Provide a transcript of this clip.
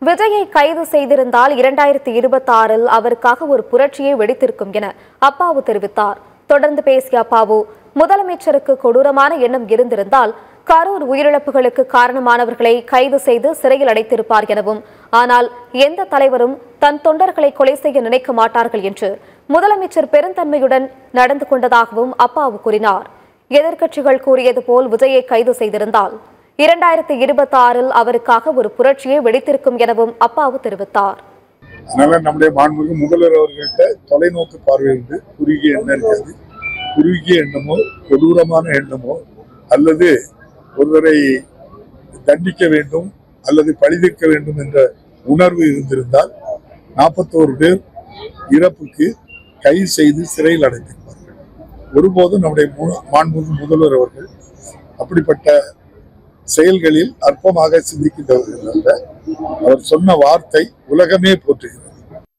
விஜயை கைது செய்திருந்தால் 2026 அவருக்காக ஒரு புரட்சியை வெடித்திருக்கும் என அப்பாவு தெரிவித்தார். தொடர்ந்து பேசிய அப்பாவு, முதலமைச்சருக்கு கொடூரமான எண்ணம் இருந்திருந்தால் கரூர் உயிரிழப்புகளுக்கு காரணமானவர்களை கைது செய்து சிறையில் அடைத்திருப்பார் எனவும், ஆனால் எந்த தலைவரும் தன் தொண்டர்களை கொலை செய்ய நினைக்க மாட்டார்கள் என்று முதலமைச்சர் பெருந்தன்மையுடன் நடந்து கொண்டதாகவும் அப்பாவு கூறினார். எதிர்க்கட்சிகள் கூறியது போல் விஜயை கைது செய்திருந்தால் 2026 அவருக்காக ஒரு புரட்சியை வெடித்திருக்கும் எனவும் அப்பாவு தெரிவித்தார். அதனால நம்முடைய மாண்புமிகு முதல்வர் அவர்கள்ட்ட தொலைநோக்கு பார்வை இருந்து குறுகிய எண்ணம் இருக்காது. குறுகிய எண்ணமோ கொடூரமான எண்ணமோ அல்லது ஒருவரை தண்டிக்க வேண்டும் அல்லது பழிதீர்க்க வேண்டும் என்ற உணர்வு இருந்திருந்தால் 41 பேர் இறப்புக்கு கைது செய்து சிறையில் அடைத்திருப்பார்கள். ஒருபோதும் நம்முடைய மாண்புமிகு முதல்வர் அவர்கள் அப்படிப்பட்ட செயல்களில் அற்பமாக சிந்திக்கின்றவர்கள் அல்ல. அவர் சொன்ன வார்த்தை உலகமே போற்றுகிறது.